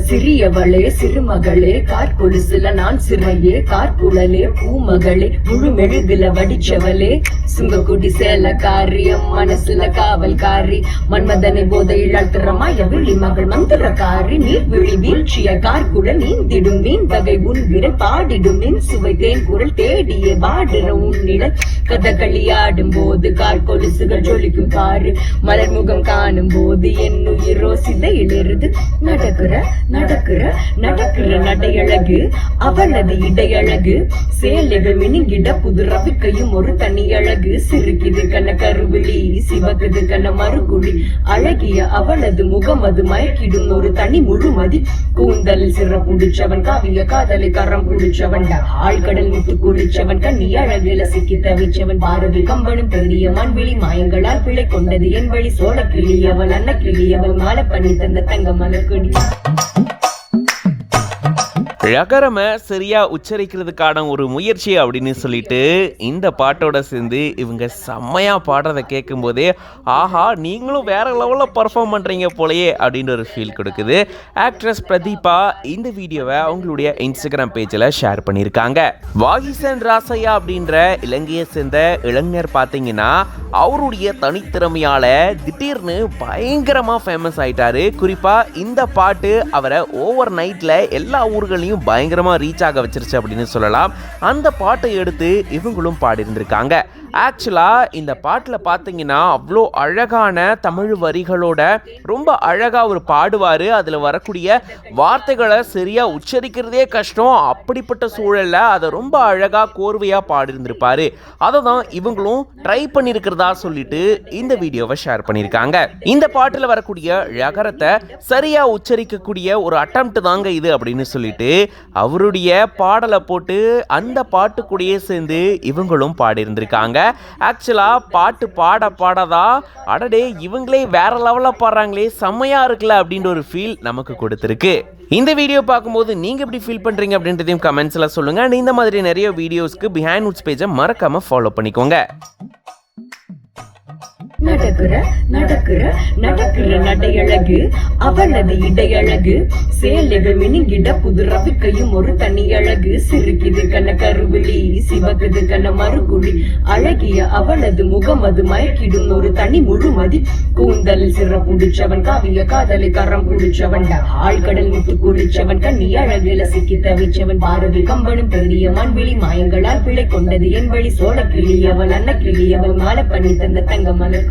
சிறியவளே சிறுமகளே கார்கொலுசுல நான் சிறையே கார்குழலே பூமகளே முழு மெழுகுல வடிச்சவளே சுங்கக்குடி சேலக்காரியம் மனசுல காவல்காரி மன்மதனை போதையில் அழ்த்துறமாய விழி மகள் மந்திரக்காரி நீர்விழி வீழ்ச்சிய கார்குழல் நீந்திடும் மீன் வகை உன் விரல் பாடிடும் மின் சுவை தேன் குரல் தேடிய பாடுற உன்னிடல் கதகளி ஆடும் போது கார்கொலுசுகள் ஜொலிக்கும் பாரு மலர் முகம் காணும் போது என் உயிரோ சிதையிலிருந்து நடக்கிற நடக்கிற நடக்கிற நடையழகு அவளது இடையழகு சேலைகள் மினுங்கிட புது ரவிக்கையும் ஒரு தனி அழகு சிறுக்கிது கண்ண கருவிழி சிவக்குது கண்ண மறுகுழி அழகிய அவளது முகம் அது மயக்கிடும் ஒரு தனி முழுமதி கூந்தல் சிற புடிச்சவன் காவிய காதலை கரம் புடிச்சவன் ஆழ்கடல் விட்டு குளிச்சவன் கண்ணி அழகுல சிக்கி தவிச்சவன் பாரதி கம்பனும் பெரிய மண்வெளி மாயங்களால் பிழை கொண்டது என் வழி சோழ கிளியவள் அன்ன கிளியவள் மாலை பண்ணி தந்த தங்க மலர்கொடி. ழகரமை சரியா உச்சரிக்கிறதுக்கான ஒரு முயற்சி அப்படின்னு சொல்லிட்டு இந்த பாட்டோட சேர்ந்து இவங்க செம்மையா பாடுறதை கேட்கும் போதே ஆஹா நீங்களும் வேற லெவலில் பர்ஃபார்ம் பண்றீங்க போலயே அப்படின்னு ஒரு ஃபீல் கொடுக்குது. ஆக்ட்ரஸ் பிரதீபா இந்த வீடியோவை அவங்களுடைய இன்ஸ்டாகிராம் பேஜில் ஷேர் பண்ணியிருக்காங்க. வாகிசன் ராசையா அப்படின்ற இலங்கையை சேர்ந்த இளைஞர் பார்த்தீங்கன்னா அவருடைய தனித்திறமையால திடீர்னு பயங்கரமா ஃபேமஸ் ஆயிட்டாரு. குறிப்பா இந்த பாட்டு அவரை ஓவர் நைட்ல எல்லா ஊர்களையும் பயங்கரமா ரீச் ஆக வச்சிருச்சு அப்படின்னு சொல்லலாம். அந்த பாட்டை எடுத்து இவங்களும் பாடியிருந்திருக்காங்க. ஆக்சுவலா இந்த பாட்டில் பார்த்தீங்கன்னா அவ்வளோ அழகான தமிழ் வரிகளோட ரொம்ப அழகா அவர் பாடுவார். அதில் வரக்கூடிய வார்த்தைகளை சரியா உச்சரிக்கிறதே கஷ்டம். அப்படிப்பட்ட சூழல்ல அதை ரொம்ப அழகா கோர்வையாக பாடியிருந்திருப்பாரு. அதை தான் இவங்களும் ட்ரை பண்ணியிருக்கிறதா சொல்லிட்டு இந்த வீடியோவை ஷேர் பண்ணியிருக்காங்க. இந்த பாட்டில் வரக்கூடிய ழகரத்தை சரியா உச்சரிக்கக்கூடிய ஒரு அட்டம்ப்ட் தாங்க இது அப்படின்னு சொல்லிட்டு அவருடைய பாடலை போட்டு அந்த பாட்டு கூடயே சேர்ந்து இவங்களும் பாடியிருந்திருக்காங்க. ஆக்சுவலா பாட்டு பாடதா அடடே இவங்களே வேற லெவல்ல பாடுறாங்களே செம்மையா இருக்குல்ல அப்படின்ற ஒரு ஃபீல் நமக்கு கொடுத்துருக்கு. இந்த வீடியோ பார்க்கும்போது நீங்க எப்படி ஃபீல் பண்றீங்க அப்படின்றதையும் கமெண்ட்ஸ்ல சொல்லுங்க. இந்த மாதிரி நிறைய வீடியோஸ்க்கு பிஹைண்ட் வுட்ஸ் பேஜை மறக்காம ஃபாலோ பண்ணிக்கோங்க. நடக்கிற நடக்கிற நடக்கிற நடையழகு அவளது இடையழகு சேலைகள் மினுங்கிட புது ரவிக்கையும் ஒரு தனி அழகு சிறுக்கிது கண்ண கருவிழி சிவக்குது கண்ண மறுகுழி அழகிய அவளது முகம் அது மயக்கிடும் ஒரு தனி முழுமதி கூந்தல் சிற புடிச்சவன் காவிய காதலை கரம் புடிச்சவன் ஆழ்கடல் விட்டு குளிச்சவன் கண்ணி அழகுல சிக்கி தவிச்சவன் பாரதி கம்பனும் பெரிய மண்வெளி மாயங்களால் பிழை கொண்டது என் வழி சோழ கிளியவள் அன்ன கிளியவள் மாலை பண்ணி தந்த தங்க மலர்கொடி.